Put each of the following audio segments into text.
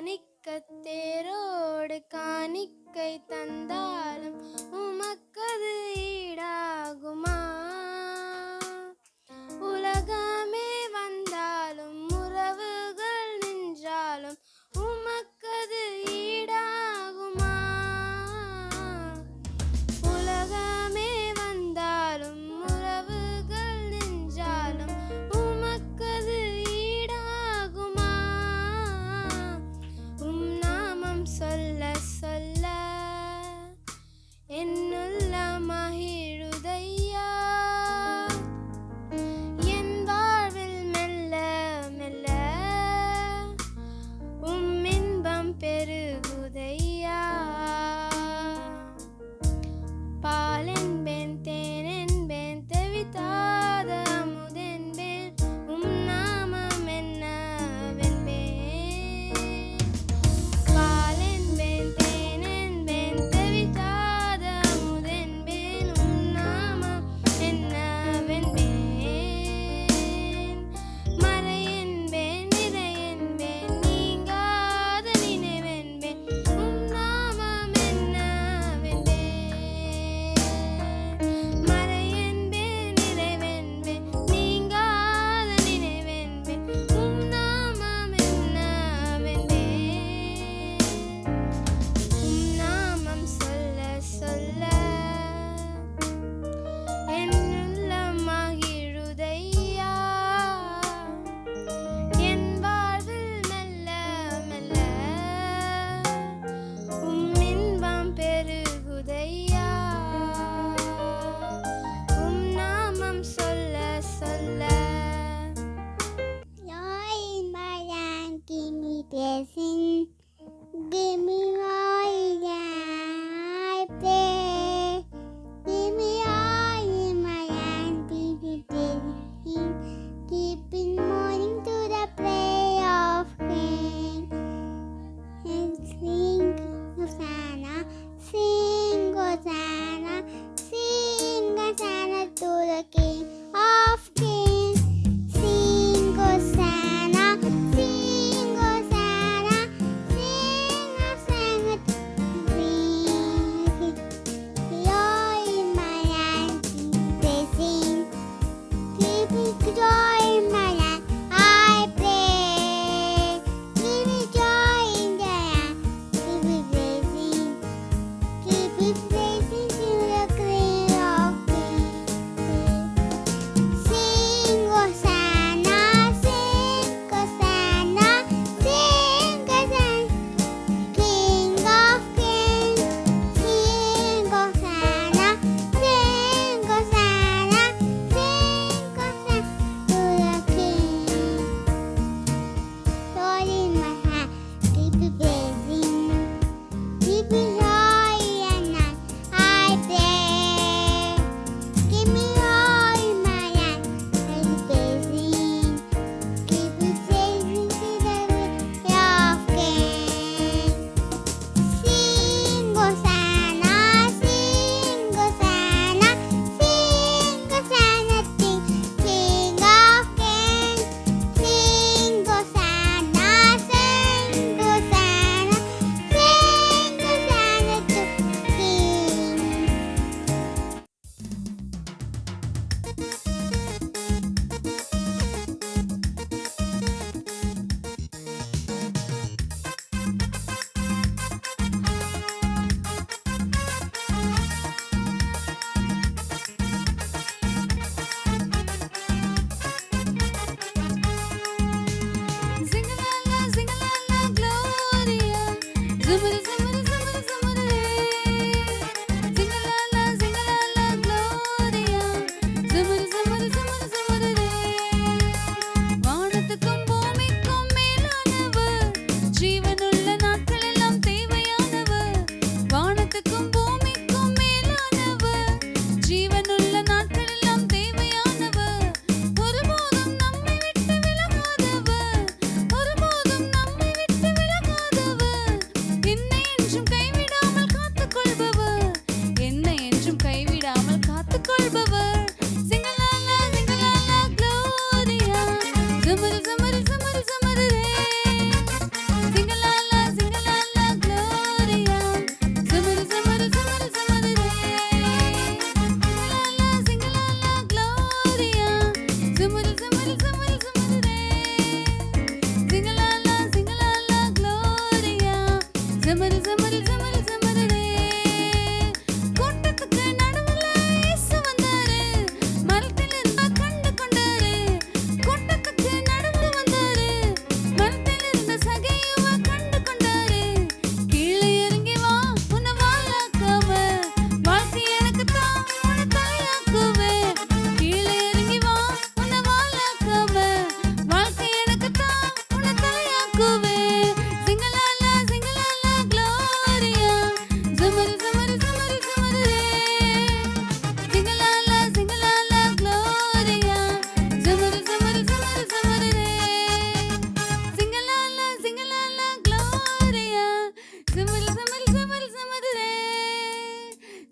மாணிக்கத்தேரோடு காணிக்கை தந்தாலும் உமக்கது ஈடாகுமா? உலகமே வந்தாலும் உறவுகள் நின்றாலும் உமக்கது ஈடாகுமா? உலகமே வந்தாலும் உறவுகள் நின்றாலும் உமக்கது ஈடாகுமா? நாமம் சொல்ல சொல்ல என்னுள்ள மகிழுதையா. என் வாழ்வில் மெல்ல மெல்ல இன்பம் பெருகுதையா. பாலென்பேன் தேனென்பேன் தெவித்தாத அமுதென்பேன் நாமம் என்னவென்பேன். பாலென்பேன் தேனென்பேன் தெவித்தாத அமுதென்பேன் நாமம் என்னவென்பேன். மறையென்பேன் நிறையென்பேன் நீங்காத நினைவென்பேன் நாமம் என்னவென்பேன். மறையென்பேன் நிறைவென்பேன் நீங்காத நினைவென்பேன் நாமம் என்னவென்பேன். நாமம் சொல்ல சொல்ல என்னுள்ள மகிழுதையா. என் வாழ்வில் மெல்ல மெல்ல இன்பம் பெருகுதையா. நாமம் சொல்ல சொல்ல. Lord, in my hand, give me blessing. Give me all that I pray. Give me all in my hand, give me blessing. Keeping morning to the prayer of rain. And sing Hosanna, sing Hosanna, sing Hosanna to the King of Kings. Sing Hosanna, sing Hosanna, sing Hosanna ஜமரு ஜமரு ஜமரு ஜமருதே. கூட்டத்துக்கு நடுவுல இயேசு வந்தாரு. மரத்தில் இருந்த கண்டு கொண்டாரு. கூட்டத்துக்கு நடுவுல வந்தாரு. மரத்தில் இருந்த சகையுவ கண்டு கொண்டாரு. கீழே இறங்கி வா உன்னை வாழாக்காம, வாழ்க்கை எனக்கு தான் உன்னை தலையாக்குவேன். கீழே இறங்கி வா உன்னை வாழாக்காம, வாழ்க்கை எனக்கு தான் உன்னை தலையாக்குவேன். சிங்கலாலா சிங்கலாலா க்ளோரியா. ஜமரு ஜமரு ஜமரு ஜமருதே. சிங்கலாலா சிங்கலாலா க்ளோரியா. ஜமரு ஜமரு ஜமரு ஜமருதே. சிங்கலாலா சிங்கலாலா க்ளோரியா. ஜமரு ஜமரு ஜமரு ஜமருதே.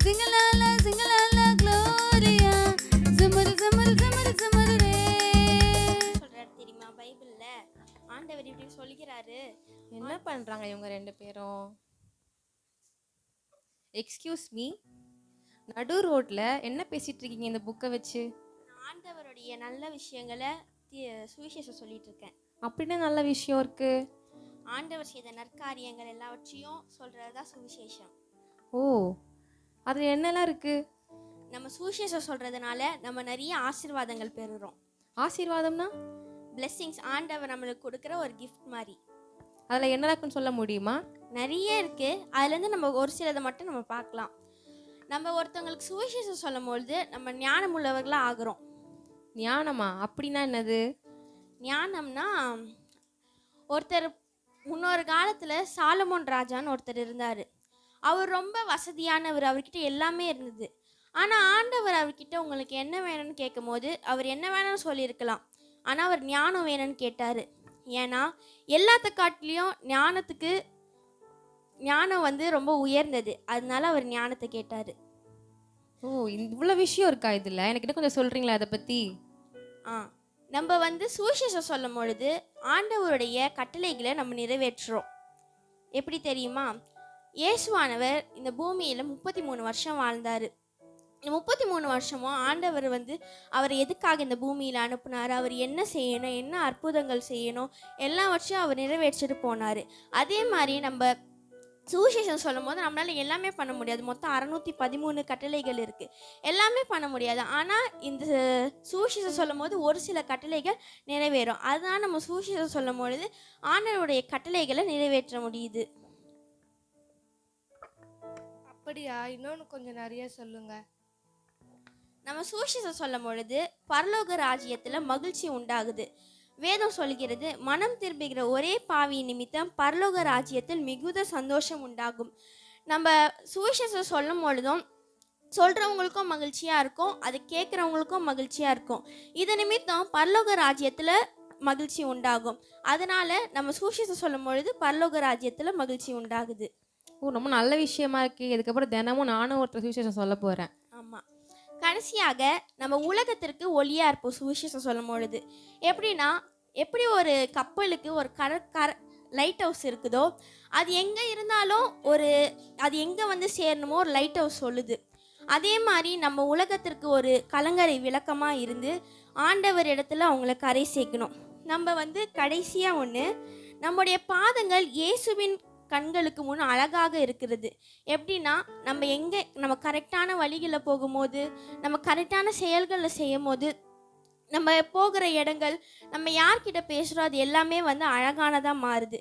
சிங்கலாலா சிங்கலாலா க்ளோரியா. ஜமரு ஜமரு ஜமரு ஜமருதே. சொல்றாரு தெரியுமா பைபிள்ல? ஆண்டவர் இப்படி சொல்கிறாரு. என்ன பண்றாங்க இவங்க ரெண்டு பேரும்? எக்ஸ்கியூஸ் மீ, நடு ரோட்ல என்ன பேசிட்டு இருக்கீங்க இந்த புக்கை வச்சு? நான் ஆண்டவருடைய நல்ல விஷயங்களை சுவிசேஷம் சொல்லிட்டு இருக்கேன். அப்படின்னா நல்ல விஷயம் இருக்கு. ஆண்டவர் செய்த நற்காரியங்கள் எல்லாவற்றையும் சொல்றதுதான் சுவிசேஷம். ஓ, அதுல என்னெல்லாம் இருக்கு? நம்ம சுவிசேஷம் சொல்றதுனால நம்ம நிறைய ஆசீர்வாதங்கள் பெறுறோம். ஆசீர்வாதம்னா பிளெஸ்ஸிங்ஸ் ஆண்டவர் நம்மளுக்கு கொடுக்குற ஒரு கிஃப்ட் மாதிரி அதுல என்னெல்லாம் இருக்குன்னு சொல்ல முடியுமா? நிறைய இருக்கு. அதுலேருந்து நம்ம ஒரு சிலதை மட்டும் நம்ம பார்க்கலாம். நம்ம ஒருத்தவங்களுக்கு சுவிசேஷம் சொல்லும் பொழுது நம்ம ஞானம் உள்ளவர்களாக ஆகிறோம். ஞானமா? அப்படின்னா என்னது? ஞானம்னா ஒருத்தர் முன்னொரு காலத்தில் சாலமோன் ராஜான்னு ஒருத்தர் இருந்தார். அவர் ரொம்ப வசதியானவர், அவர்கிட்ட எல்லாமே இருந்தது. ஆனால் ஆண்டவர் அவர்கிட்ட உங்களுக்கு என்ன வேணும்னு கேட்கும் போது அவர் என்ன வேணும்னு சொல்லியிருக்கலாம். ஆனால் அவர் ஞானம் வேணும்னு கேட்டார். ஏன்னா எல்லாத்த காட்டிலையும் ஞானம் வந்து ரொம்ப உயர்ந்தது. அதனால அவர் ஞானத்தை கேட்டார். ஓ, இவ்வளோ விஷயம் இருக்கா இதுல? எனக்கு கொஞ்சம் சொல்றீங்களா அதை பத்தி? நம்ம வந்து சுவிசேஷம் சொல்லும் பொழுது ஆண்டவருடைய கட்டளைகளை நம்ம நிறைவேற்றுறோம். எப்படி தெரியுமா? இயேசுவானவர் இந்த பூமியில் 33 வருஷம் வாழ்ந்தார். இந்த 33 வருஷமும் ஆண்டவர் வந்து அவர் எதுக்காக இந்த பூமியில் அனுப்புனார், அவர் என்ன செய்யணும், என்ன அற்புதங்கள் செய்யணும், எல்லாவற்றையும் அவர் நிறைவேற்றிட்டு போனார். அதே மாதிரி நம்ம சுவிசேஷம் சொல்லும் போது நம்மளால எல்லாமே பண்ண முடியாது. மொத்தம் 613 கட்டளைகள் இருக்குது, எல்லாமே பண்ண முடியாது. ஆனால் இந்த சுவிசேஷம் சொல்லும் போது ஒரு சில கட்டளைகள் நிறைவேறும். அதனால் நம்ம சுவிசேஷம் சொல்லும் பொழுது ஆண்டவருடைய கட்டளைகளை நிறைவேற்ற முடியுது. அப்படியா? இன்னொன்று கொஞ்சம் நிறைய சொல்லுங்க. நம்ம சுவிசேஷம் சொல்லும் பொழுது பரலோக ராஜ்யத்தில் மகிழ்ச்சி உண்டாகுது. வேதம் சொல்கிறது, மனம் திரும்புகிற ஒரே பாவி நிமித்தம் பரலோக ராஜ்யத்தில் மிகுந்த சந்தோஷம் உண்டாகும். நம்ம சுவிசேஷம் சொல்லும் பொழுதும் சொல்கிறவங்களுக்கும் மகிழ்ச்சியாக இருக்கும், அது கேட்குறவங்களுக்கும் மகிழ்ச்சியாக இருக்கும். இது நிமித்தம் பரலோக ராஜ்யத்தில் மகிழ்ச்சி உண்டாகும். அதனால் நம்ம சுவிசேஷம் சொல்லும் பொழுது பரலோக ராஜ்யத்தில் மகிழ்ச்சி உண்டாகுது. ஓ, ரொம்ப நல்ல விஷயமா இருக்கு. இதுக்கப்புறம் தினமும் நானும் ஒருத்தர் சுவிசேஷம் சொல்ல போறேன். ஆமாம். கடைசியாக நம்ம உலகத்திற்கு ஒளியாக இருப்போம் சுவிசேஷம் சொல்லும் பொழுது. எப்படின்னா, எப்படி ஒரு கப்பலுக்கு ஒரு லைட் ஹவுஸ் இருக்குதோ, அது எங்கே இருந்தாலும் அது எங்கே வந்து சேரணுமோ ஒரு லைட் ஹவுஸ் சொல்லுது. அதே மாதிரி நம்ம உலகத்திற்கு ஒரு கலங்கரை விளக்கமாக இருந்து ஆண்டவர் இடத்துல அவங்கள கரை சேர்க்கணும். நம்ம வந்து கடைசியாக ஒன்று, நம்முடைய பாதங்கள் இயேசுவின் கண்களுக்கு முன் அழகாக இருக்கிறது. எப்படின்னா, நம்ம கரெக்டான வழிகளில் போகும்போது, நம்ம கரெக்டான செயல்களை செய்யும் போது, நம்ம போகிற இடங்கள், நம்ம யார்கிட்ட பேசுகிறோம், அது எல்லாமே வந்து அழகானதாக மாறுது.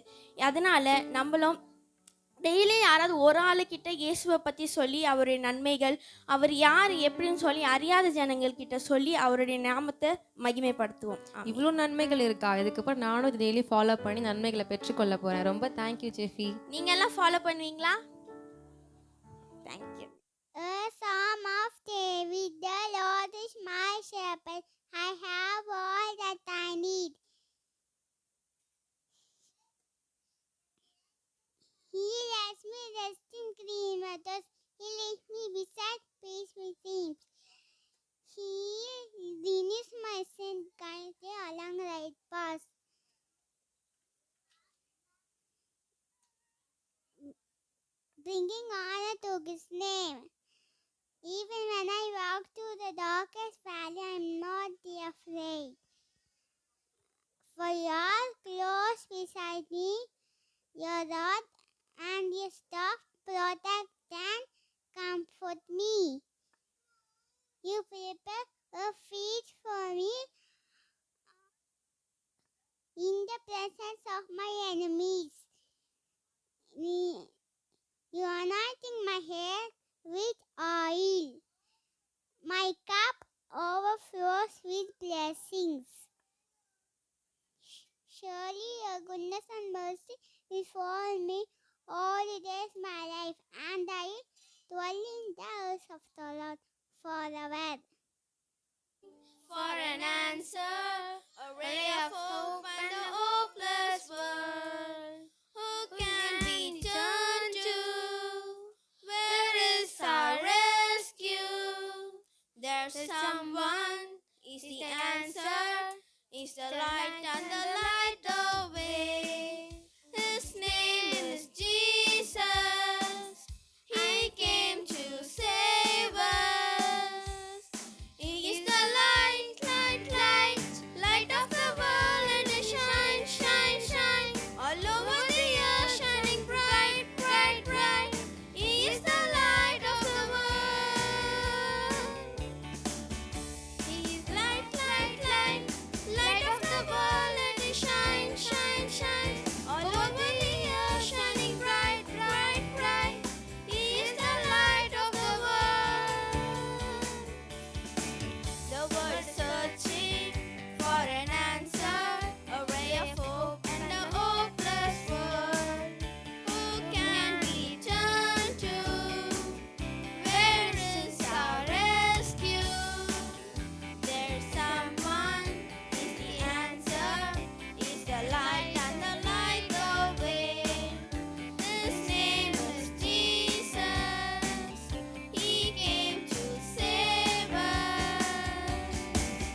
அதனால் நம்மளும் டெய்லி யாராவது ஒரு ஆளுக்கிட்ட இயேசுவை பற்றி சொல்லி அவருடைய நன்மைகள், அவர் யார் எப்படின்னு சொல்லி அறியாத ஜனங்கள்கிட்ட சொல்லி அவருடைய நாமத்தை மகிமைப்படுத்துவோம். இவ்வளோ நன்மைகள் இருக்கா? இதுக்கப்புறம் நானும் இது டெய்லி ஃபாலோ பண்ணி நன்மைகளை பெற்றுக்கொள்ள போறேன். ரொம்ப தேங்க்யூ ஜெஃபி. நீங்கள் எல்லாம் ஃபாலோ பண்ணுவீங்களா? Thank you. A psalm of David. The Lord is my shepherd. I have all that I need. He lets me rest in green waters. He leads me beside peaceful streams. He renews my strength, guides me along the right path. Bringing honor to His name. Even when I walk through the darkest valley, I am not afraid. For you are close beside me, your rod and a staff protect and comfort me. You prepare a feast for me in the presence of my enemies. You anointing my head with oil. My cup overflows with blessings. Surely your goodness and mercy will follow me all the days of my life, and I will dwell in the house of the Lord forever. For an answer, a ray of hope and a hopeless world. Who can we turn to? Where is our rescue? There's someone, is the answer, is the light and the light the way. His name is Jesus. He came to save us. He is the light, light, light, light of the world, and it shine, shine, shine all over the earth, shining bright, bright, bright. He is the light of the world. He is light, light, light, light of the world, and it shine, shine, shine all over the earth, shining bright, bright, bright. He is the light of the world. The world searching for an answer, a ray of hope and a hopeless world. Who can we turn to? Where is our rescue? There's someone, is the answer, is the light and the light the way. His name is Jesus. He came to save us.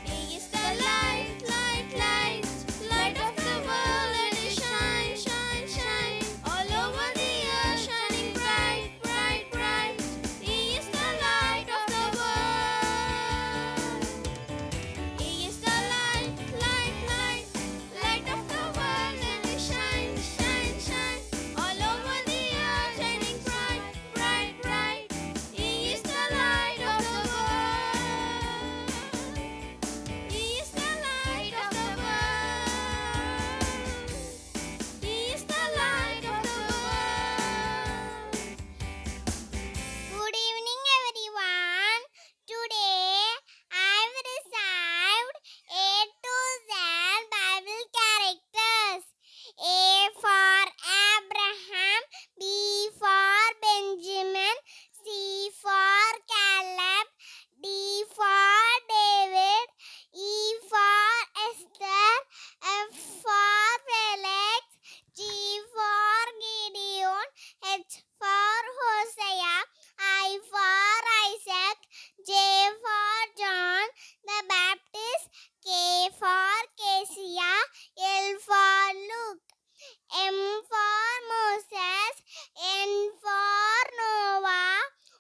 He is the light, light, light, light of the world, and it shine, shine, shine all over the earth, shining bright, bright, bright. He is the light of the world. He is the light, light, light, light of the world, and it shine, shine, shine all over the earth, shining bright, bright, bright. He is the light of the world. He is the light of the world. He is the light of the world. Good evening, everyone. Today I have received A to Z Bible characters. A for Abraham, B for Benjamin, C for Caleb, D for David, E for Esther, F for Felix, G for Gideon, H for Hosea, I for Isaac, J for John the Baptist, K for Kesia, L for Luke, M for Moses, N for Noah,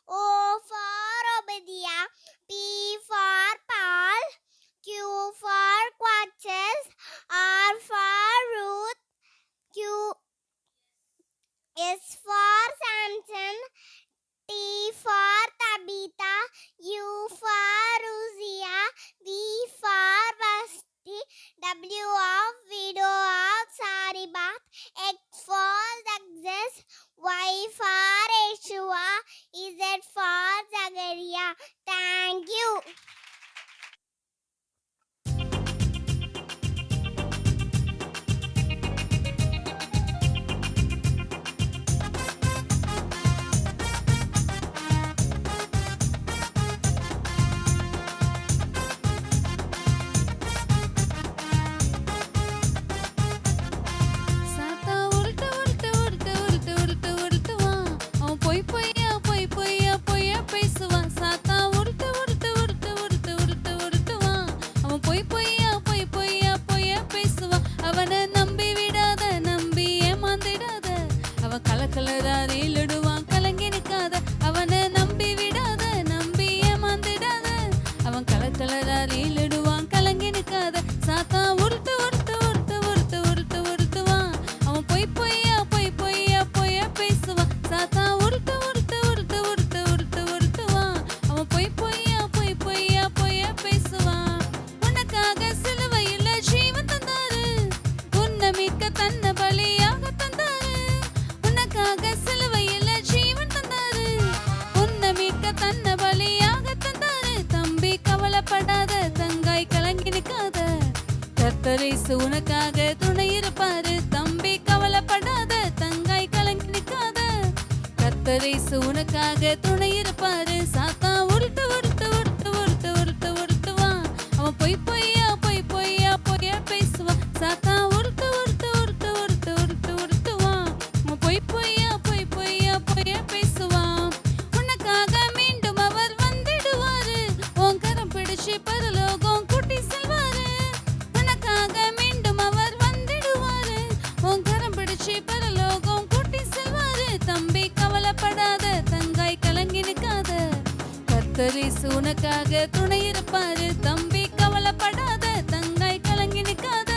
O for Obadiah, P for Paul, Q for Quaches, R for Ruth, S for Samson, T for Tabitha, U for Uzia, V for Vashti, W of widow of Saribath, X for Success, Y for Yeshua, Z for Zachariah. Thank you. சாத்தா உருட்டு உருட்டு உருட்டு உருட்டு உருட்டு உருட்டுவான். அவன் பொய் பொய்யா பொய் பொய்யா பொய்யா பேசுவான். சாத்தா உருட்டு உருட்டு உருட்டு உருட்டு உருட்டு உருட்டுவான். அவன் பொய் பொய்யா பொய் பொய்யா பொய்யா பேசுவான். அவனை நம்பி விடாத, நம்பி ஏமாந்திடாத. அவன் கலக்கலரா ரீலிடுவான், கலங்கி நிற்காத. அவனை நம்பி விடாத, நம்பி ஏமாந்திடாத. அவன் கலக்கலரா ரீலிடுவான், கலங்கி நிற்காத. சாத்தா உருட்டு உருட்டு உருட்டு உருட்டு உருட்டு உருட்டுவான். அவன் பொய் பொய்யா பொய் பொய்யா பொய்யா பேச கத்தரிசு உனக்காக துணை இருப்பாரு தம்பி கவலைப்படாத தங்காய் கலங்கி நிக்காத கத்தரிசு உனக்காக துணை இருப்பாரு சாத்தா உருட்டு உருட்டு உருட்டு உருட்டு உருட்டு உருட்டுவான் அவன் பொய் பொய்யா பொய் பொய்யா பொய்யா பேசுவான் சாத்தா உருட்டு உருட்டு உருட்டு உருட்டு உருட்டு உருட்டுவான் அவன் பொய் பொய்யா பொய் பொய்யா பொய்யா பேசுவான் உனக்காக மீண்டும் அவர் வந்திடுவாரு உன் கரம் பிடிச்சு பரலோகம் கூட்டி செல்வாரு உனக்காக மீண்டும் அவர் வந்திடுவாரு உன் கரம் பிடிச்சு பரலோகம் கூட்டி செல்வாரு தம்பி கவலைப்படாத தங்காய் கலங்கி நிக்காத கத்தரிசு உனக்காக துணை இருப்பாரு தம்பி கவலைப்படாத தங்காய் கலங்கி நிக்காத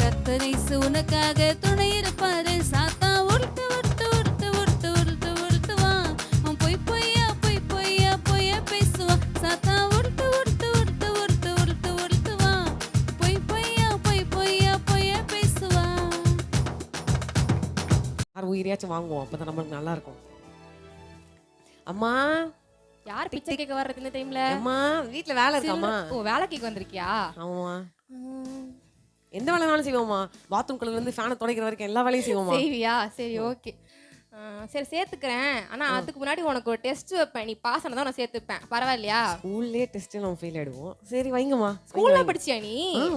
கத்தரிசு உனக்காக துணை இருப்பாரு சாத்தா உருட்டு உருட்டு உருட்டு உருட்டு உருட்டு உருட்டுவான் அவன் பொய் பொய்யா பொய் பொய்யா பொய்யா பேசுவான் சாத்தா உருட்டு உருட்டு உருட்டு உருட்டு உருட்டு உருட்டுவான் பொய் பொய்யா பொய் பொய்யா பொய்யா பேசுவான். யார் உயிரியாச்சும் வாங்குவோம், அப்பதான் நம்மளுக்கு நல்லா இருக்கும். அம்மா யார் பிச்சை கேட்க வர்றது இந்த டைம்ல? அம்மா வீட்ல வேலை இருக்காம்மா. ஓ வேலை கேட்க வந்திருக்கியா? ஆமாம்மா. எந்த வேலைனாலும் செய்வோம்மா. பாத்ரூம் கழுவுல இருந்து ஃபேனை துடைக்கிற வரைக்கும் எல்லா வேலையும் செய்வோம்மா. செய்வியா? சரி ஓகே. சரி சேர்த்துக்கிறேன். ஆனா அதுக்கு முன்னாடி உனக்கு ஒரு டெஸ்ட் வைப்பேன். நீ பாஸ் ஆனதான் நான் சேர்த்துப்பேன். பரவாயில்லையா? ஸ்கூல்லே டெஸ்ட் நம்ம ஃபெயில் ஆயிடுவோம். சரி வைங்கம்மா. ஸ்கூல்ல படிச்சியா நீ?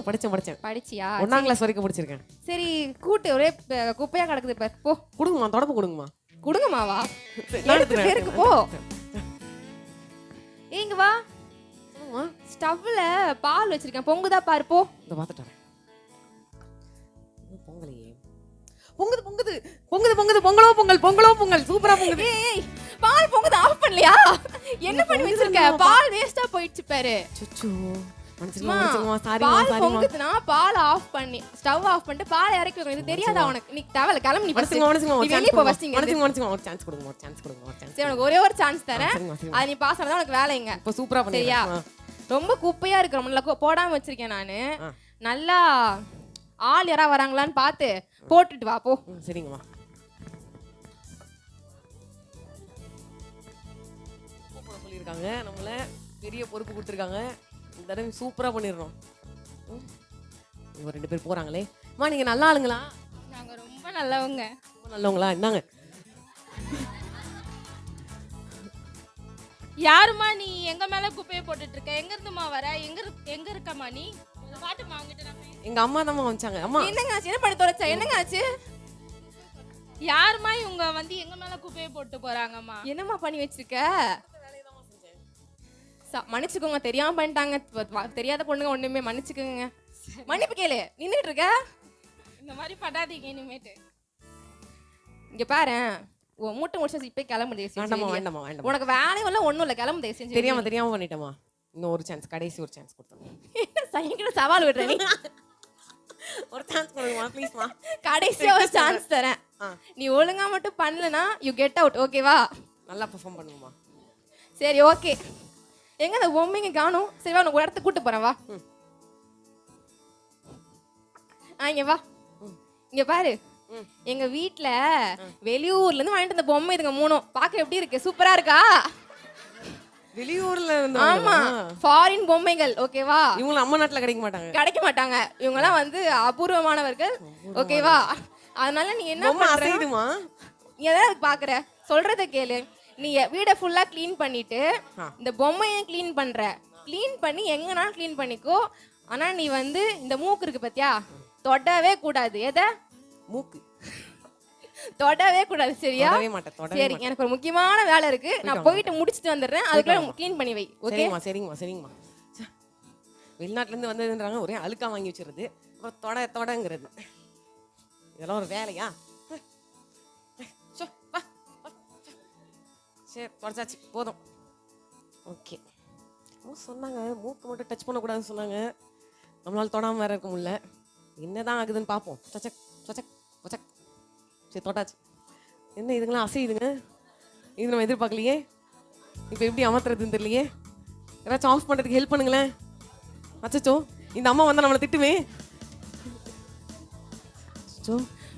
படிச்சேன். படிச்சியா? 1ஆம் கிளாஸ் வரைக்கும் படிச்சிருக்கேன். சரி கூட்டு ஒரே குப்பையா கிடக்குது இப்ப. போ கொடுங்கம்மா, தொடப்பு கொடுங்கம்மா. குடுங்கம்மாவா? நான் எடுத்து பேருக்கு போ. ஏங்க வா. சொல்லுங்கம்மா. ஸ்டவ்ல பால் வச்சிருக்கேன். பொங்குதா பாரு போ. இந்த பார்த்துட்டேன். பொங்கலையே. பொங்குது பொங்குது பொங்குது பொங்குது பொங்கலோ பொங்கல் பொங்கலோ பொங்கல் சூப்பரா பொங்குது. ஏய் பால் பொங்குது ஆஃப் பண்ணலையா? என்ன பண்ணி வச்சிருக்க? பால் வேஸ்டா போயிடுச்சு பாரு. சுச்சு மன்னிச்சுக்கமா சாரிமா பால் சாரிமா. பொங்குதுனா பால் ஆஃப் பண்ணி ஸ்டவ் ஆஃப் பண்ணிட்டு பால் இறக்கி வைக்கணும். இது தெரியாதா உனக்கு? நீ தேவல கிளம்பி நீ ஃபர்ஸ்ட். நீ வெளிய போ ஃபர்ஸ்ட். மன்னிச்சுக்கமா ஒரு சான்ஸ் கொடுங்க, ஒரு சான்ஸ் கொடுங்க, ஒரு சான்ஸ். சரி உனக்கு ஒரே ஒரு சான்ஸ் தரேன். அது நீ பாஸ் ஆனதா உனக்கு வேலைங்க. இப்போ சூப்பரா சரியா? பண்ணியா? ரொம்ப குப்பையா இருக்கு. நம்மள போடாம வச்சிருக்கேன் நானு. நல்லா ஆள் யாரா வராங்களான்னு பார்த்து போட்டுட்டு வா போ. சரிங்கம்மா. சொல்லியிருக்காங்க நம்மள பெரிய பொறுப்பு கொடுத்துருக்காங்க. இந்த தடவை சூப்பரா பண்ணிடுறோம். இவங்க 2 பேர் போறாங்களே. அம்மா நீங்க நல்ல ஆளுங்களா? நாங்க ரொம்ப நல்லவங்க. ரொம்ப நல்லவங்களா? என்னங்க யாருமா நீ எங்க மேல குப்பையை போட்டுட்டு இருக்க? எங்க இருந்துமா வர? எங்க இருக்கமா நீ? பாட்டுமா அவங்கிட்ட நான் எங்க அம்மா தான் வந்தாங்க. அம்மா என்னங்க ஆச்சு? என்ன பண்ணி தொலைச்சா? என்னங்க ஆச்சு? யாருமா இவங்க வந்து எங்க மேல குப்பையை போட்டு போறாங்கம்மா? என்னம்மா பண்ணி வச்சிருக்க? மன்னிச்சுக்கோங்க, தெரியாம பண்ணிட்டாங்க. தெரியாத பொண்ணுங்க ஒண்ணுமே மன்னிச்சுக்கோங்க. மன்னிப்பு கேளு. நின்னுட்டு இருக்க. இந்த மாதிரி படாதீங்க இனிமேட்டு. இங்க பாரு, உன் மூட்டை முடிச்சு இப்ப கிளம்பு. வேண்டாமா வேண்டாமா வேண்டாமா. உனக்கு வேலையும் இல்ல ஒண்ணும் இல்ல. கிளம்பு செஞ்சு. தெரியாம பண்ணிட்டேமா. இன்னும் ஒரு சான்ஸ், கடைசி ஒரு சான்ஸ் கொடுத்தோம். சைக்கிள் சவால் விடுற நீ. ஒரு சான்ஸ் கொடுங்கம்மா ப்ளீஸ்மா. கடைசியா ஒரு சான்ஸ் தரேன். நீ ஒழுங்கா மட்டும் பண்ணலனா யூ கெட் அவுட். ஓகேவா? நல்லா பெர்ஃபார்ம் பண்ணுங்கம்மா. சரி ஓகே. எங்க அந்த பொம்மைங்க காணோம்? சரி வா, உனக்கு இடத்துக்கு கூட்டு போறேன் வா. இங்க வா. இங்க பாரு, எங்க வீட்ல வெளியூர்ல இருந்து வாங்கிட்டு வந்த பொம்மை இதுங்க 3. பாக்க எப்படி இருக்கு? சூப்பரா இருக்கா? வெளியூர்ல இருந்து. ஆமா, ஃபாரின் பொம்மைகள். ஓகேவா? இவங்க நம்ம நாட்டுல கிடைக்க மாட்டாங்க. இவங்க எல்லாம் வந்து அபூர்வமானவர்கள். ஓகேவா? அதனால நீ என்ன பண்றீங்கமா? நீ எதாவது பாக்குற? சொல்றத கேளு. நீ வீட ஃபுல்லா க்ளீன் பண்ணிட்டு இந்த பொம்மையை க்ளீன் பண்ற. க்ளீன் பண்ணி எங்கனாலும் க்ளீன் பண்ணிக்கோ. ஆனா நீ வந்து இந்த மூக்கு இருக்கு பாத்தியா, தொடவே கூடாது. எதை? மூக்கு தொடவே கூடாது. சரியா? சரி, எனக்கு ஒரு முக்கியமான வேலை இருக்கு. நான் போயிட்டு முடிச்சிட்டு வந்துடுறேன். அதுக்குள்ள க்ளீன் பண்ணி வை. ஓகே? சரிங்கம்மா. வெளிநாட்டுல இருந்து வந்ததுன்றாங்க, ஒரே அழுக்கா வாங்கி வச்சிருது. அப்புறம் தொடங்கிறது இதெல்லாம் ஒரு வேலையா? சரி தொடச்சாச்சு, போதும். ஓகே. சொன்னாங்க மூக்கு மட்டும் டச் பண்ணக்கூடாதுன்னு சொன்னாங்க. நம்மளால தொடாமல் வேற இருக்க முடியல. என்னதான் ஆகுதுன்னு பார்ப்போம். சொச்சக் சொச்சக் சொச்சக். சரி தொட்டாச்சு. என்ன இதுங்களாம் அசையுதுங்க? இது நம்ம எதிர்பார்க்கலையே. இப்போ எப்படி அமர்த்துறதுன்னு தெரியலையே. யாராச்சும் ஆஃப் பண்ணுறதுக்கு ஹெல்ப் பண்ணுங்களேன். அச்சோ, இந்த அம்மா வந்தால் நம்மளை திட்டுமே.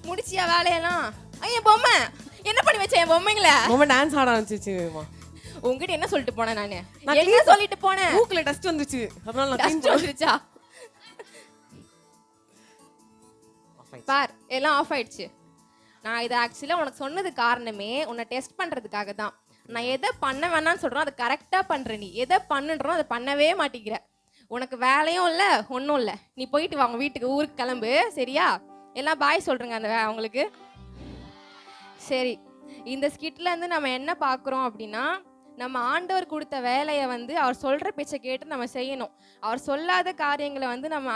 முடிச்சியா வேலையெல்லாம்? ஐயா பொம்மை என்ன பண்ணி வச்சேன்? என் பொம்மைங்கள பொம்மை டான்ஸ் ஆட ஆரம்பிச்சிச்சுமா. உங்ககிட்ட என்ன சொல்லிட்டு போனேன்? நான் என்ன சொல்லிட்டு போனேன்? மூக்குல டஸ்ட் வந்துச்சு, அதனால நான் டஸ்ட் வந்துச்சா? பார் எல்லாம் ஆஃப் ஆயிடுச்சு. நான் இதை ஆக்சுவலாக உனக்கு சொன்னது காரணமே உன்னை டெஸ்ட் பண்ணுறதுக்காக தான். நான் எதை பண்ண வேணாம்னு சொல்கிறோம் அதை கரெக்டாக பண்ணுற, நீ எதை பண்ணுன்றோம் அதை பண்ணவே மாட்டேங்கிற. உனக்கு வேலையும் இல்லை ஒன்றும் இல்லை. நீ போயிட்டு வாங்க வீட்டுக்கு, ஊருக்கு கிளம்பு. சரியா? எல்லாம் பாய் சொல்கிறேங்க அந்த அவங்களுக்கு. சரி, இந்த ஸ்கிட்லேருந்து நம்ம என்ன பார்க்குறோம் அப்படின்னா, நம்ம ஆண்டவர் கொடுத்த வேலையை வந்து அவர் சொல்கிற பேச்சை கேட்டு நம்ம செய்யணும். அவர் சொல்லாத காரியங்களை வந்து நம்ம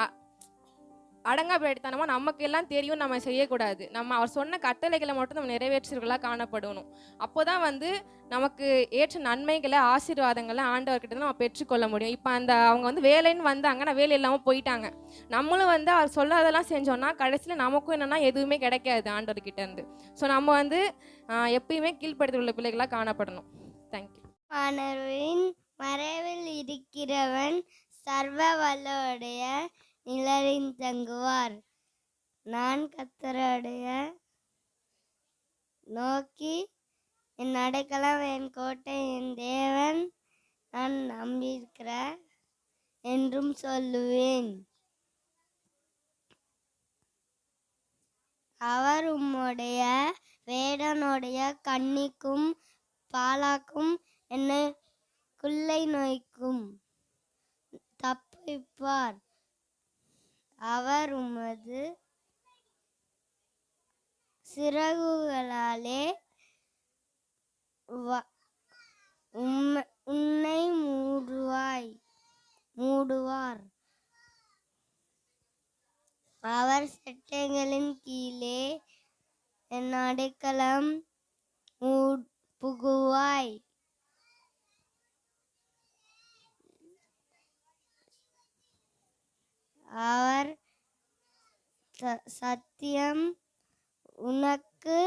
அடங்காபிடித்தனமா நமக்கு எல்லாம் தெரியும் நம்ம செய்யக்கூடாது. நம்ம அவர் சொன்ன கட்டளைகளை மட்டும் நம்ம நிறைவேற்றுகளாக காணப்படணும். அப்போதான் வந்து நமக்கு ஏற்ற நன்மைகளை ஆசீர்வாதங்களை ஆண்டவர்கிட்ட நம்ம பெற்றுக்கொள்ள முடியும். இப்போ அவங்க வந்து வேலைன்னு வந்தாங்க, நான் வேலை இல்லாமல் போயிட்டாங்க. நம்மளும் வந்து அவர் சொல்லாதெல்லாம் செஞ்சோம்னா கடைசியில் நமக்கும் என்னென்னா எதுவுமே கிடைக்காது ஆண்டவர்கிட்ட இருந்து. ஸோ நம்ம வந்து எப்பயுமே கீழ்ப்படுத்தி உள்ள பிள்ளைகளாக காணப்படணும். தேங்க்யூ. வானவின் மறைவில் இருக்கிறவன் சர்வ வல்லவருடைய நிழலில் தங்குவார். நான் கர்த்தருடைய நோக்கி என் அடைக்கலம், என் கோட்டை, என் தேவன், நான் நம்பியிருக்கிற என்றும் சொல்லுவேன். அவர் உம்முடைய வேடனுடைய கண்ணிக்கும் பாலாக்கும் என்னை கொள்ளை நோய்க்கும் தப்பிப்பார். அவர் உமது சிறகுகளாலே உன்னை மூடுவார். அவர் செட்டைகளின் கீழே என் அடைக்கலம் புகுவாய். அவர் சத்தியம் உனக்கு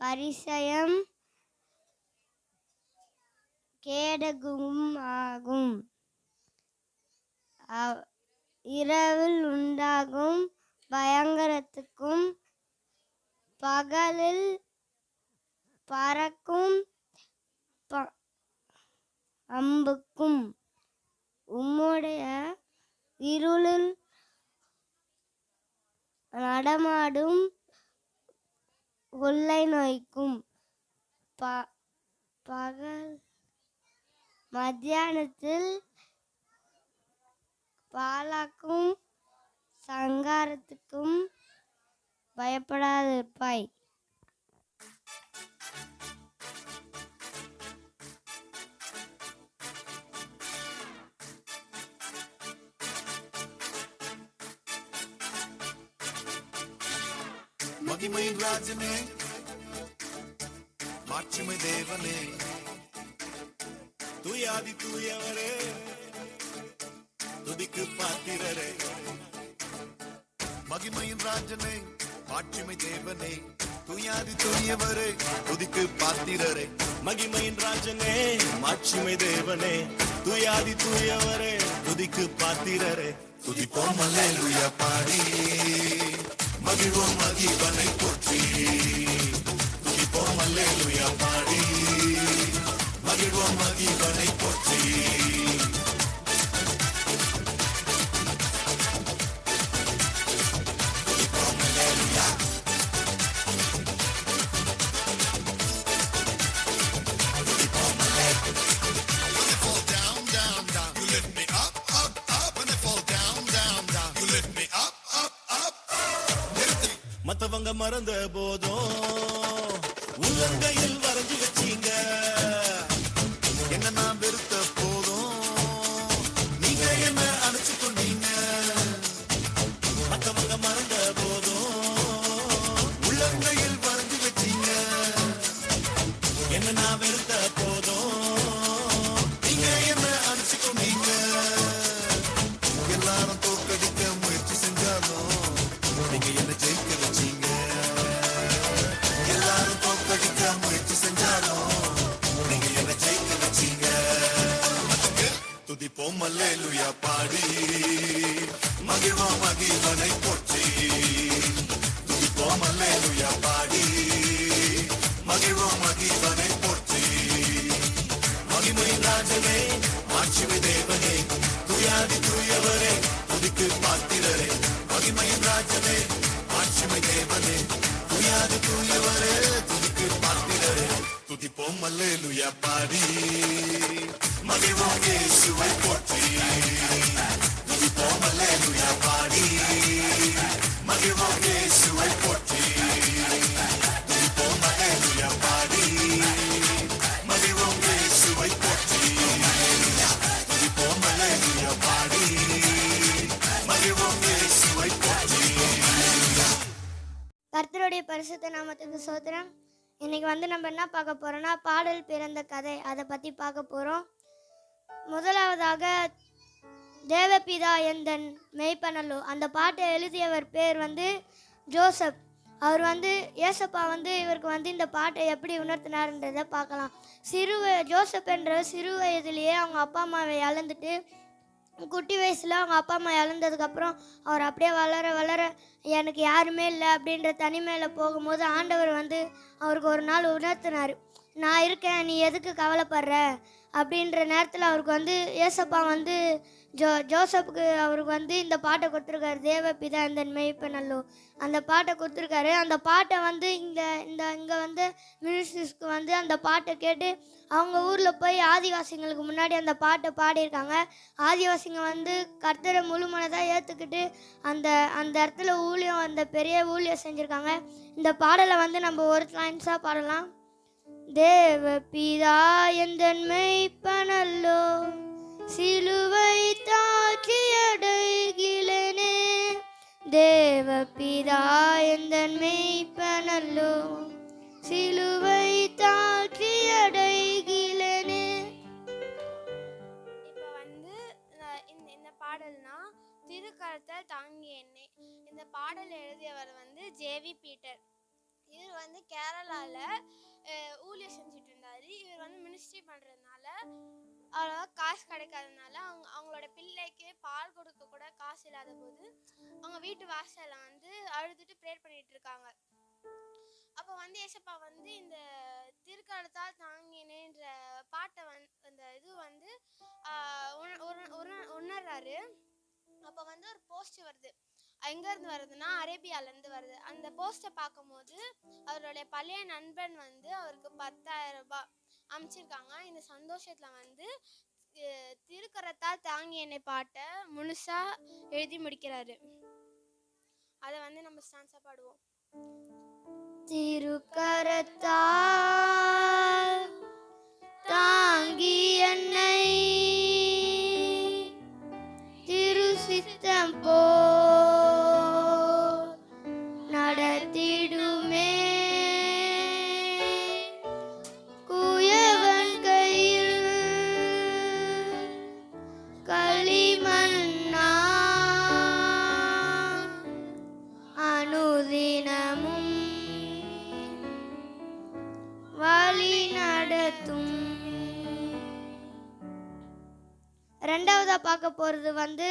பரிசயம் கேடகும் ஆகும். இரவில் உண்டாகும் பயங்கரத்துக்கும் பகலில் பறக்கும் அம்புக்கும் உம்முடைய இருளில் நடமாடும் கொள்ளை நோய்க்கும் பகல் மத்தியானத்தில் பாலாக்கும் சங்காரத்துக்கும் பயப்படாதிருப்பாய். மகிமையின் ராஜனே, மாட்சிமை தேவனே, தூயாதி தூயவரே, துதிக்கு பாத்திரரே. மகிமையின் ராஜனே, மாட்சிமை தேவனே, தூயாதி தூயவரே, துதிக்கு பாத்திரரே. மகிமையின் ராஜனே, மாட்சிமை தேவனே, தூயாதி தூயவரே, துதிக்கு பாத்திரரே. துதிப்போம் அல்லேலூயா பாடி, மகிழ்வோம் மகிழ்வனை போற்றி. துதிப்போம் அல்லேலூயா பாடி, மகிழ்வோம் மகிழ்வனை போற்றி. துதிப்போம் அல்லேலூயா. துதிப்போம் அல்லேலூயா. When I fall down, down, down, you lift me up, up, up. When I fall down, down, down, you lift me up, up, up. மத்தவங்க மறந்த போதும் உள்ளங்கையில் வரைஞ்சி வச்சீங்க. என்ன நான் வெறுத்த போதும் நீங்க என்ன அணைச்சு கொண்டீங்க. மத்தவங்க மறந்த போதும் உள்ளங்கையில் வரைஞ்சி வச்சீங்க. என்ன நான் வெறுத்த போதும் நீங்க என்ன அணைச்சு கொண்டீங்க. எல்லாரும் தோற்கடிக்க முயற்சி செஞ்சாலும் நீங்க என்ன ஜெயிக்க வச்சீங்க. எல்லாரும் தோற்கடிக்க முயற்சி செஞ்சாலும் நீங்க என்ன ஜெயிக்க வச்சீங்க. துதிப்போம் அல்லேலூயா பாடி, மகிழ்வோம் மகிழ்வனை போற்றி. துதிப்போம் அல்லேலூயா பாடி, மகிழ்வோம் மகிழ்வனை போற்றி. மகிமையின் ராஜனே, மாட்சிமை தேவனே, தூயாதி தூயவரே, துதிக்கு பாத்திரரே. மகிமையின் ராஜனே, மாட்சிமை துதிப்போம் அல்லேலூயா பாடி மகிழ்வோம் இயேசுவை போற்றி துதிப்போம் அல்லேலூயா பாடி மகிழ்வோம் இயேசுவை போற்றி துதிப்போம் அல்லேலூயா பாடி மகிழ்வோம் இயேசுவை போற்றி துதிப்போம் அல்லேலூயா பாடி மகிழ்வோம் இயேசுவை போற்றி. கர்த்தருடைய பரிசுத்த நாமத்துக்கு சோத்திரம். இன்னைக்கு வந்து நம்ம என்ன பார்க்க போறோம்னா பாடல் பிறந்த கதை அதை பற்றி பார்க்க போகிறோம். முதலாவதாக தேவபிதா எந்தன் மெய்ப்பனல்லோ அந்த பாட்டை எழுதியவர் பேர் வந்து ஜோசப். அவர் வந்து ஏசப்பா வந்து இவருக்கு வந்து இந்த பாட்டை எப்படி உணர்த்தினார்ன்றதை பார்க்கலாம். ஜோசப் என்ற சிறு வயதிலேயே அவங்க அப்பா அம்மாவை இழந்துட்டு குட்டி வயசில் அவங்க அப்பா அம்மா இழந்ததுக்கப்புறம் அவர் அப்படியே வளர வளர எனக்கு யாருமே இல்லை அப்படின்ற தனிமையில் போகும்போது ஆண்டவர் வந்து அவருக்கு ஒரு நாள் உணர்த்தினார், நான் இருக்கேன், நீ எதுக்கு கவலைப்படுற அப்படின்ற நேரத்தில் அவருக்கு வந்து ஏசப்பா வந்து ஜோசப்புக்கு அவருக்கு வந்து இந்த பாட்டை கொடுத்துருக்காரு. தேவபிதா இந்த மெய்ப்பனல்லோ அந்த பாட்டை கொடுத்துருக்காரு. அந்த பாட்டை வந்து இங்கே வந்து மினிஸ்ட்ரிஸ்க்கு வந்து அந்த பாட்டை கேட்டு அவங்க ஊரில் போய் ஆதிவாசிங்களுக்கு முன்னாடி அந்த பாட்டை பாடியிருக்காங்க. ஆதிவாசிங்க வந்து கர்த்தரை முழு மனதாக ஏற்றுக்கிட்டு அந்த இடத்துல ஊழியம் அந்த பெரிய ஊழியம் செஞ்சுருக்காங்க. இந்த பாடலை வந்து நம்ம ஒரு லைன்ஸாக பாடலாம். தேவபிதா எந்தன் மெய்ப்பனல்லோ சிலுவை தாக்கியடைகிலனே தேவபிதா எந்தன் மெய்ப்பனல்லோ சிலுவை தாக்கியடைகிலனே. இப்போ வந்து இந்த பாடல்னா திருக்கரத்தை தாங்கி என்னை. இந்த பாடல் எழுதியவர் வந்து ஜேவி பீட்டர். இவர் வந்து கேரளாவில் ஊழியம் செஞ்சுட்டு இருந்தார். இவர் வந்து மினிஸ்ட்ரி பண்ணுறதுனால அவ்வளோவா காசு கிடைக்காதனால அவங்களோட பிள்ளைக்கு பால் கொடுக்க கூட காசு இல்லாத போது அவங்க வீட்டு வாசலில் வந்து அழுதுட்டு ப்ரேயர் பண்ணிட்டு இருக்காங்க. அப்போ வந்து ஏசப்பா வந்து இந்த திருக்கரத்தால் தாங்கினேன்ற பாட்டை அந்த இது வந்து உணர்றாரு. அப்போ வந்து ஒரு போஸ்ட் வருது. எங்கேருந்து வருதுன்னா அரேபியாவிலேருந்து வருது. அந்த போஸ்ட்டை பார்க்கும்போது அவருடைய பழைய நண்பன் வந்து அவருக்கு 10,000 ரூபாய் அமைச்சிருக்காங்க. இந்த சந்தோஷத்தில் வந்து திருக்கரத்தால் தாங்கி என்னை பாட்டை முழுசாக எழுதி முடிக்கிறாரு. அதை வந்து நம்ம ஸ்டான்ஸாக பாடுவோம். திருக்கரத்தால் தாங்கி என்னை திருசித்தம் போல் நடத்திடுமே குயவன் கையில் களிமண்ணா அனுதினமும் வழி நடத்தும். ரெண்டாவதா பார்க்க போகிறது வந்து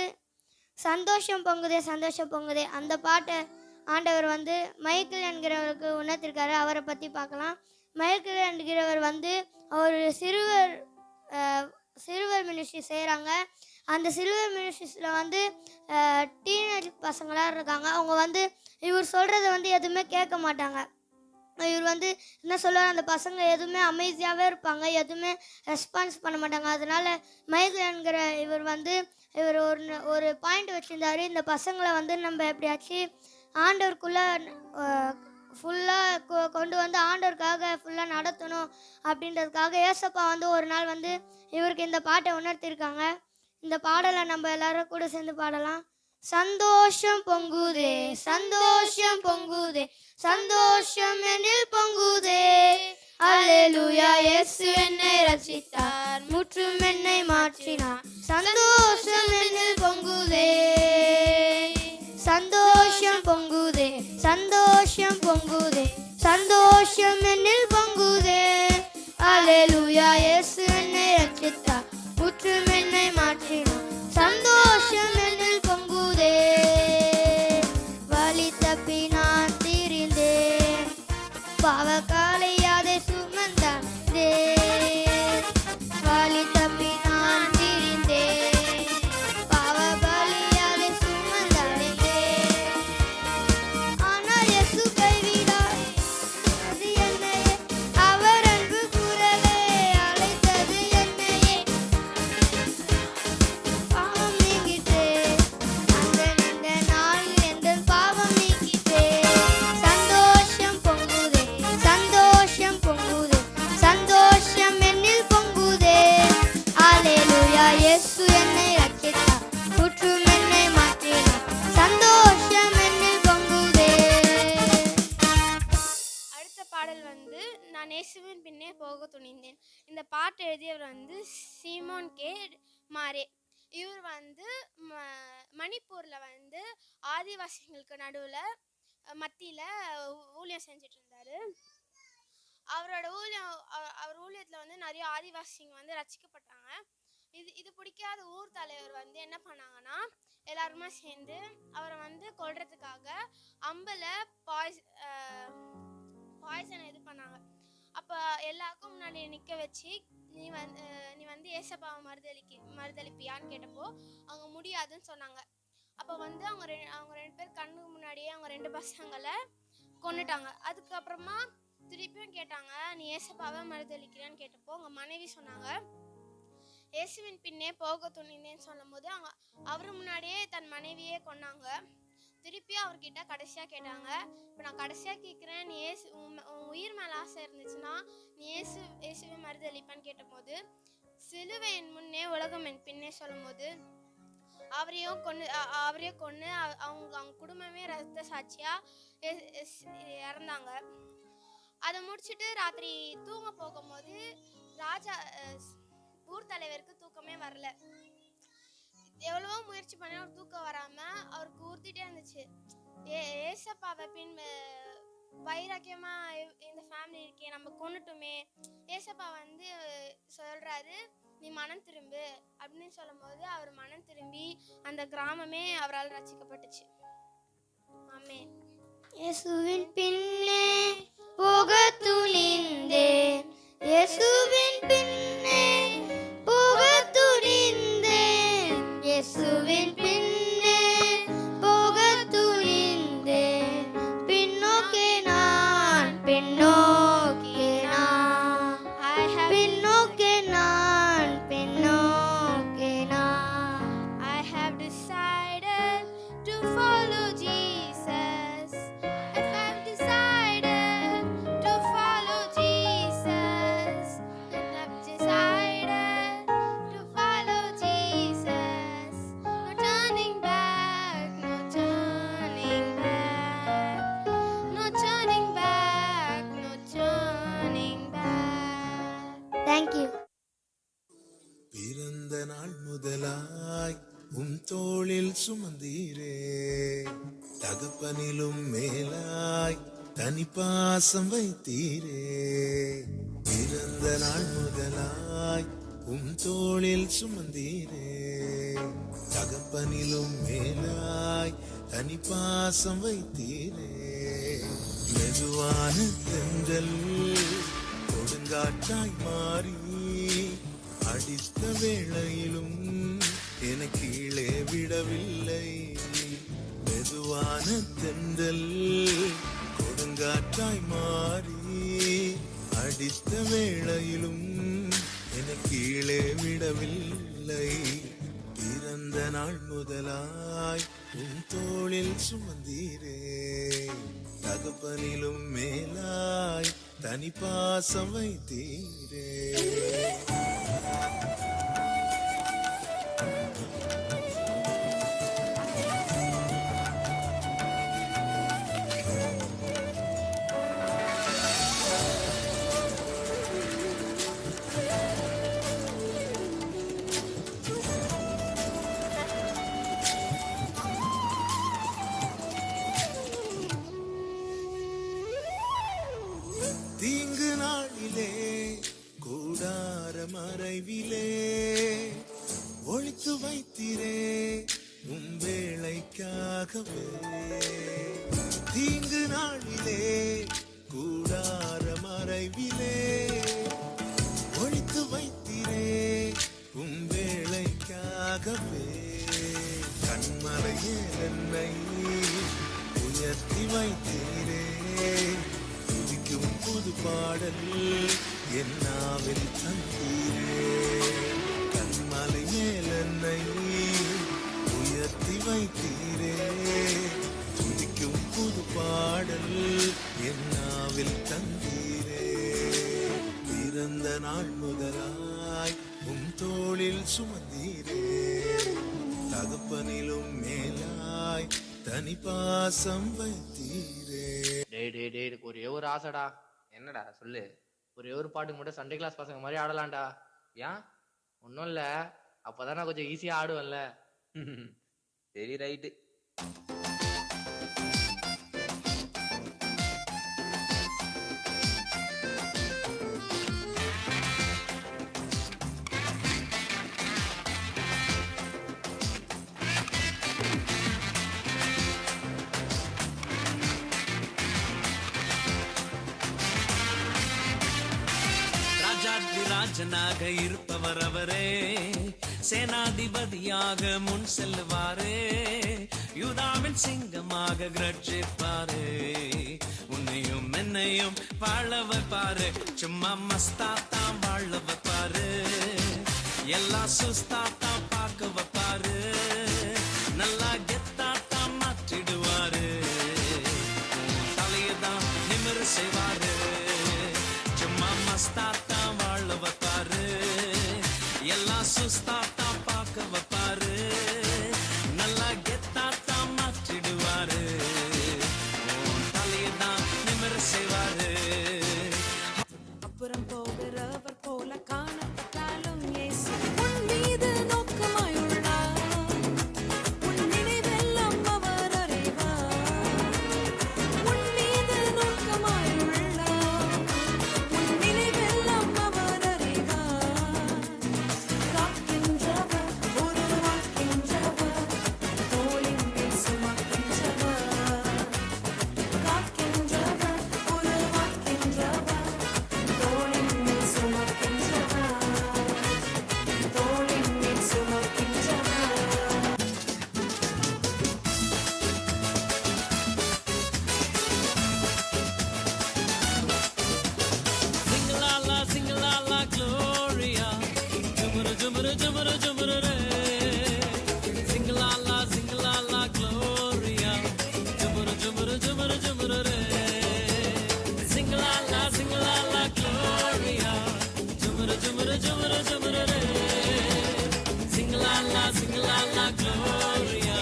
சந்தோஷம் பொங்குதே சந்தோஷம் பொங்குதே. அந்த பாட்டை ஆண்டவர் வந்து மைக்கேல் என்கிறவருக்கு உணர்த்திருக்காரு. அவரை பற்றி பார்க்கலாம். மைக்கேல் என்கிறவர் வந்து அவர் சிறுவர் மினிஸ்ட்ரி செய்கிறாங்க. அந்த சிறுவர் மினிஸ்ட்ரிஸில் வந்து டீனேஜ் பசங்களாக இருக்காங்க. அவங்க வந்து இவர் சொல்கிறத வந்து எதுவுமே கேட்க மாட்டாங்க. இவர் வந்து என்ன சொல்லுவார், அந்த பசங்க எதுவுமே அமைதியாகவே இருப்பாங்க, எதுவுமே ரெஸ்பான்ஸ் பண்ண மாட்டாங்க. அதனால மைக்கேல் என்கிற இவர் வந்து ஒரு பாயிண்ட் வச்சுருந்தாரு, இந்த பசங்களை வந்து நம்ம எப்படியாச்சும் ஆண்டவருக்குள்ளே ஃபுல்லாக கொண்டு வந்து ஆண்டவருக்காக ஃபுல்லாக நடத்தணும் அப்படின்றதுக்காக ஏசப்பா வந்து ஒரு நாள் வந்து இவருக்கு இந்த பாட்டை உணர்த்திருக்காங்க. இந்த பாடலை நம்ம எல்லாரும் கூட சேர்ந்து பாடலாம். சந்தோஷம் பொங்குதே சந்தோஷம் பொங்குதே சந்தோஷம் என்னில் பொங்குதே அல்லேலூயா இயேசு என்னை ரட்சித்தார் முற்றும் என்னை மாற்றினார் சந்தோஷம் என்னில் பொங்குதே சந்தோஷம் பொங்குதே சந்தோஷம் பொங்குதே சந்தோஷம் என்னில் பொங்குதே அல்லேலூயா இயேசு என்னை ரட்சித்தார் முற்றும் என்னை மாற்றினார் சந்தோஷம் என்னில் பொங்குதே வழி தப்பி நான் திரிந்தேன் பாவக்காலை அதை சுமந்தே வழி தப்பி நான் திரிந்தேன் பாவக்காலை அதை சுமந்தே ஆனால் இயேசு கைவிடார் அது என்னை அவர் அன்பு நான் இயேசுவின் பின்னே போக துணிந்தேன். இந்த பாட்டு எழுதியவர் வந்து சீமோன் கே மாரே. இவர் வந்து மணிப்பூரில் வந்து ஆதிவாசிகளுக்கு நடுவில் மத்தியில் ஊழியம் செஞ்சுட்டு இருந்தார். அவர் ஊழியத்தில் வந்து நிறைய ஆதிவாசிங்க வந்து ரசிக்கப்பட்டாங்க. இது பிடிக்காத ஊர் தலைவர் வந்து என்ன பண்ணாங்கன்னா, எல்லாருமே சேர்ந்து அவரை வந்து கொல்றதுக்காக அம்பில் பாய்சன் இது பண்ணாங்க. அப்போ எல்லாருக்கும் முன்னாடி நிற்க வச்சு நீ வந்து ஏசப்பாவை மறுதளிப்பியான்னு கேட்டப்போ அவங்க முடியாதுன்னு சொன்னாங்க. அப்போ வந்து அவங்க ரெண்டு பேர் கண்ணுக்கு முன்னாடியே அவங்க 2 பசங்களை கொன்னுட்டாங்க. அதுக்கப்புறமா திருப்பியும் கேட்டாங்க, நீ ஏசப்பாவை மறுதளிக்கிறான்னு கேட்டப்போ அவங்க மனைவி சொன்னாங்க, இயேசுவின் பின்னே போக துணிந்தேன்னு சொல்லும் போது அவரு முன்னாடியே தன் மனைவியே கொன்னாங்க. திருப்பியும் அவர்கிட்ட கடைசியாக கேட்டாங்க, இப்போ நான் கடைசியாக கேட்குறேன், நீ உன் உயிர் மேலே ஆசை இருந்துச்சுன்னா நீ இயேசுவை மறுதளிப்பான்னு கேட்டபோது, சிலுவை என் முன்னே உலகம் என் பின்னே சொல்லும் போது அவரையும் கொன்று அவங்க குடும்பமே ரத்த சாட்சியாக இறந்தாங்க. அதை முடிச்சுட்டு ராத்திரி தூங்க போகும்போது ஊர் தலைவருக்கு தூக்கமே வரல. எவ்வளவோ முயற்சி பண்ண அவர் தூக்கம் வராம அவருக்கு ஊர்த்திட்டே இருந்துச்சு. ஏசப்பாவை வைராக்கியமா இந்த ஃபேமிலி இருக்கே, நம்ம கொண்டுட்டுமே. ஏசப்பா வந்து சொல்றாரு, நீ மனம் திரும்பு அப்படின்னு சொல்லும் போது அவர் மனம் திரும்பி அந்த கிராமமே அவரால் ரசிக்கப்பட்டுச்சு. ஆமென். இயேசுவின் பின்னே போக துணிந்தேன், இயேசுவின் பின்னே போக துணிந்தேன், இயேசுவின் பின்னே போக துணிந்தேன், பின்னோக்கே நான் பின்னோக்கே நான், பின்னோக்கே நான் பின்னோக்கே நான். I have decided to follow Jesus. I've decided to follow Jesus. I've decided to follow Jesus. No turning back, no turning back, no turning back, no turning back. Thank you. பிறந்த நாள் முதலாய் உம் தோளில் சுமந்தீரே, தகப்பனிலும் மேலாய் தனிப்பாசம் வைத்தீரே. பிறந்த நாள் முதலாய் உம் தோளில் சுமந்தீரே, தகப்பனிலும் மேலாய் தனிப்பாசம் வைத்தீரே. மெதுவான தென்றல் கொடுங்காற்றாய் மாறி அடித்த வேளையிலும் என கீழே விடவில்லை. மெதுவான தென்றல் கொடுங்காற்றாய் மாறி அடித்த வேளையிலும் என கீழே விடவில்லை. பிறந்த நாள் முதலாய் உன் தோளில் சுமந்தீரே, தகப்பனிலும் மேலாய் தனிப்பாசம் வைத்தீரே. தீங்கு நாளிலே கூடார மறைவிலே ஒழித்து வைத்திரே உம் வேளைக்காகவே. தீங்கு நாளிலே கூடார மறைவிலே ஒழித்து வைத்திரே உம் வேளைக்காகவே. கண்மலையே என்னை உயர்த்தி வைத்தீரே, துதிக்கும் புது பாடல் என் நாவில் தந்தீரே. கண்மலை மேல் என்னை உயர்த்தி வைத்தீரே, துதிக்கும் புது பாடல் என் நாவில் தந்தீரே. பிறந்த நாள் முதலாய் உம் தோளில் சுமந்தீரே, தகப்பனிலும் மேலாய் தனிப்பாசம் வைத்தீரே. டேய் எனக்கு ஒரே ஒரு ஆசைடா, என்னடா சொல்லு. ஒரே ஒரு பாட்டுக்கு மட்டும் சண்டே கிளாஸ் பசங்க மாதிரி ஆடலாம்டா. ஏன்? ஒன்றும் இல்லை, அப்போதான் நான் கொஞ்சம் ஈஸியாக ஆடுவேன்ல. சரி ரைட்டு. ராஜனாக இருப்பவர் அவரே, சேனாதிபதியாக முன் செல்லுவாரே, யூதாவின் சிங்கமாக கிரட்சிப்பாரே, உன்னையும் என்னையும் வாழ வைப்பாரு, சும்மா மஸ்தா தான் வாழ வைப்பாரு, எல்லா சுஸ்தா தான் பார்க்க வைப்பாரு, நல்லா கெத்தா தான் மாற்றிடுவாரு, தலையதான் நிமிர செய்வாரு, சும்மா மஸ்தா தான் வாழ வைப்பாரு, எல்லாம் சுஸ்தா தான் பார்க்க வைப்பாரு, நல்லா கெத்தா தான் மாற்றிடுவாரு, தலையதான் நிமிர செய்வாரு. அப்புறம் போகிறவர் போல காணப்பட்டாலும் இயேசு உன் மீது நோக்கமாயுள்ளார், உன் நினைவெல்லாம் அவர் அறிவார், உன் மீது நோக்கமாயுள்ளார், உன் நினைவெல்லாம் அவர் அறிவார், காக்கின்றவர் உருவாக்கின்றவர், தோளின் மேல் சுமக்கின்றவர், காக்கின்றவர் உருவாக்கின்றவர், தோளின் மேல் சுமக்கின்றவர், தோளின் மேல் சுமக்கின்றவர். Singalala, singalala, Gloria. Jumuru, jumuru, jumuru, jumuru, re. Singalala, singalala, Gloria. Jumuru, jumuru, jumuru, jumuru, re. Singalala, singalala, Gloria. Jumuru, jumuru, jumuru, jumuru, re. Singalala, singalala, Gloria.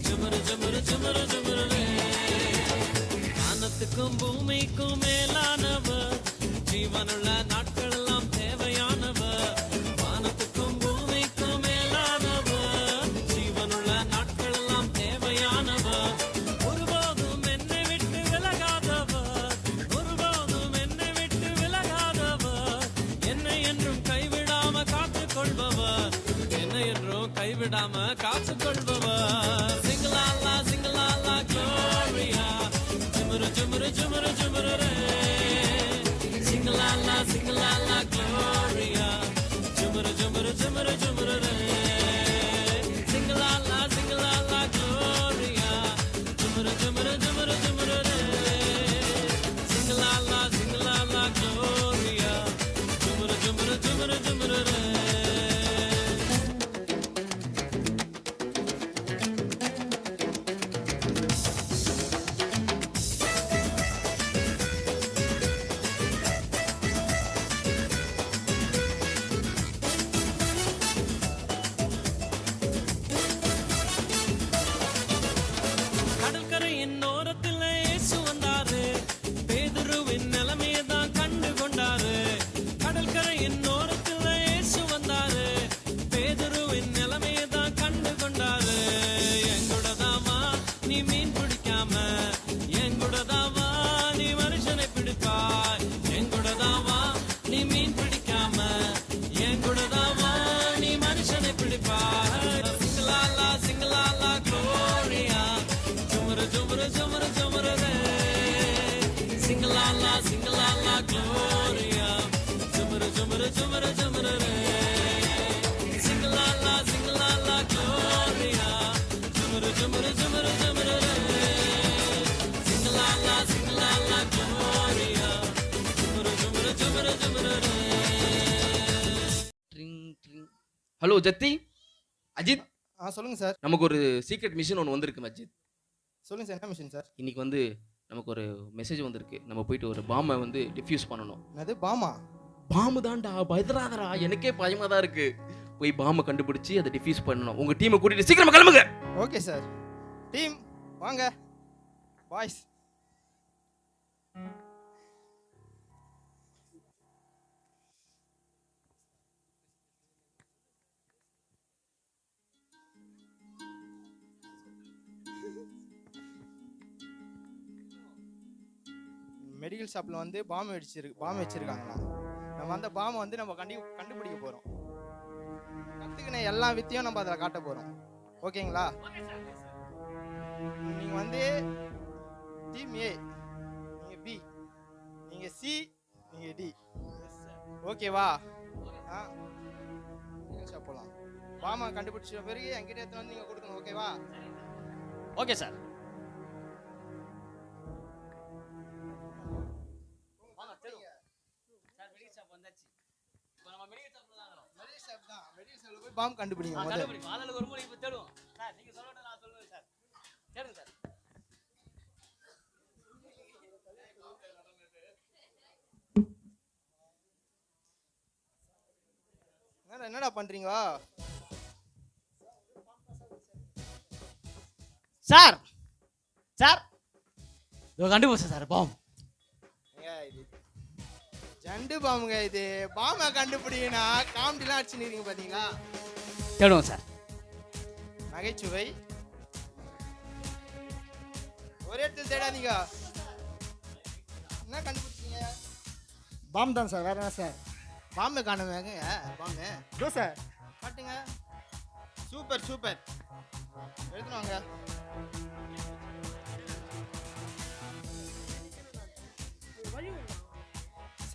Jumuru, jumuru, jumuru, jumuru, re. வானத்துக்கும் பூமிக்கும் மேலானவர், ஜீவனுள்ள நாட்கள் எல்லாம் தேவையானவர், வானத்துக்கும் பூமிக்கும் மேலானவர், ஜீவனுள்ள நாட்கள் எல்லாம் தேவையானவர், ஒருபோதும் என்னை விட்டு விலகாதவர், ஒருபோதும் என்னை விட்டு விலகாதவர், என்னை என்றும் கைவிடாம காத்துக் கொள்பவர், என்னை என்றும் கைவிடாம காத்துக் கொள்பவர். சிங்கலாலா சிங்கலாலா க்ளோரியா, ஜுமுரு ஜுமுரு ஜுமுரு ஜுமுரு ரே. Singalala, singalala, Gloria. Jumuru, jumuru, jumuru, jumuru, re. Singalala, singalala, Gloria. Jumuru, jumuru, jumuru, jumuru, re. Singalala, singalala, Gloria. Jumuru, jumuru, jumuru, jumuru, re. கடற்கரையின் ஓரத்துல இயேசு வந்தாரு, பேதுருவின் நிலைமையை தான் கண்டு கொண்டாரு, கடற்கரையின் ஓரத்துல இயேசு வந்தாரு, பேதுருவின் நிலைமையை தான் கண்டு கொண்டாரு, எங்கூடதாமா நீ மீன் பிடிக்காம, எங்கூடதாமா நீ மனுஷனை பிடிப்பாய், எங்கூடதாமா நீ மீன் பிடிக்காம, எங்கூடதாமா நீ மனுஷனை பிடிப்பாய். சிங்கலாலா சிங்கலாலா க்ளோரியா, ஜுமுரு ஜுமுரு ஜுமுரு ஜுமுரு ரே. Singalala, singalala, Gloria. Jumuru, jumuru, jumuru, jumuru, re. Singalala, singalala, Gloria. Jumuru, jumuru, jumuru, jumuru, re. Singalala, singalala, Gloria. Jumuru, jumuru, jumuru, jumuru, re. Hello ஜத்தி, அஜித், சொல்லுங்க சார். நமக்கு ஒரு சீக்ரெட் மிஷன் ஒன்று வந்திருக்கு அஜித். சொல்லுங்க சார், என்ன மிஷன் சார்? இன்னைக்கு வந்து நமக்கு ஒரு மெசேஜ் வந்திருக்கு. நம்ம போயிட்டு ஒரு பாம்பை வந்து டிஃப்யூஸ் பண்ணணும். என்னது பாமா? பாம்பு தான்டா, பயந்துடாதடா, எனக்கே பயமா தான் இருக்கு. போய் பாம்பை கண்டுபிடிச்சி அதை டிஃப்யூஸ் பண்ணணும். உங்க டீமை கூட்டிட்டு சீக்கிரமா கிளம்புங்க. Okay sir. டீம் வாங்க. பாய்ஸ் மெடிக்கல் ஷாப்பில் வந்து பாம் வச்சுருக்காங்கண்ணா. நம்ம அந்த பாமை வந்து நம்ம கண்டுபிடிக்க போகிறோம். கற்றுக்கின எல்லா வித்தையும் நம்ம அதில் காட்ட போகிறோம். ஓகேங்களா? நீங்கள் வந்து டீம் ஏ, நீங்கள் பி, நீங்கள் சி, நீங்கள் டி. ஓகேவா? ஆ, மெடிக்கல் ஷாப் போகலாம். பாமா கண்டுபிடிச்ச பிறகு என்கிட்ட எடுத்துன்னு வந்து நீங்கள் கொடுக்கணும். ஓகேவா? Okay sir. பாம் கண்டுபிடிங்க முதல்ல. ஆளுக்கு ஒரு முறை இப்போ தேடுவோம் சார். நீங்க சொல்லணும், நான் சொல்லுவேன் சார். தேடுங்க சார். என்னடா பண்றீங்க? சார் சார் இதோ கண்டுபிடிச்சேன் சார் பாம். ஜண்டு பாம்புங்க இது. பாம்பை கண்டுபிடிங்கன்னா காமெடிலாம் அடிச்சுன்னு பாத்தீங்களா? தேடுவோம் சார். நகைச்சுவை ஒரே இடத்துல தேடாதீங்க. என்ன கண்டுபிடிச்சீங்க? பாம் தான் சார். வேற என்ன சார்? பாம்பை காணுங்க. பாம்பு இதோ சார். காட்டுங்க. Super super. எடுத்துன்னு வாங்க.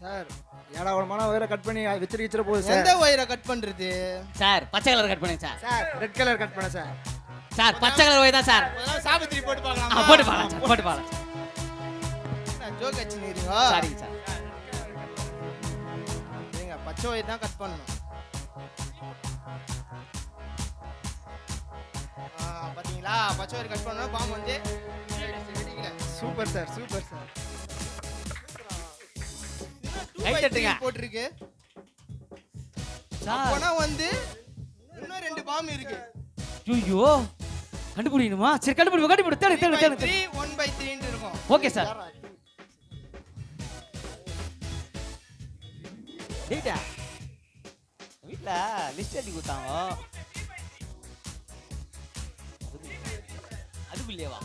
சார் ஏடா உடமான ஒயரை கட் பண்ணி வச்சிருக்கிற போகுது சார். எந்த ஒயரை கட் பண்றது? சார் பச்சை கலர் கட் பண்ணுங்க sir. Sir red colour cut பண்ண சார். சார் பச்சை கலர் ஒயர் தான் சார். சாவித்திரி போட்டு பார்க்கலாமா? போட்டு பார்க்கலாம் சார். போட்டு பார்க்கலாம். ஜோக் அடிச்சுக்கிறீங்க. சரிங்க சார். சரிங்க, பச்சை ஒயர் தான் கட் பண்ணணும். பாத்தீங்களா? பச்சை ஒயர் கட் பண்ணணும். பாம்பு வந்து சூப்பர் சார். Super sir. கை தட்டுங்க. போட்டுருக்கு. சார் அப்போனா வந்து இன்னும் 2 பாம்பு இருக்கு. ஐயோ கண்டுபிடிக்கணுமா? சரி கண்டுபிடிப்போம். கண்டுபிடி. தேடு தேடு தேடு. 3 1/3 ன்னு இருக்கும். Okay sir. டேட்டா வீட்ல லிஸ்ட் எழுதி கொடுத்தாங்க. அதுக்குள்ளேவா?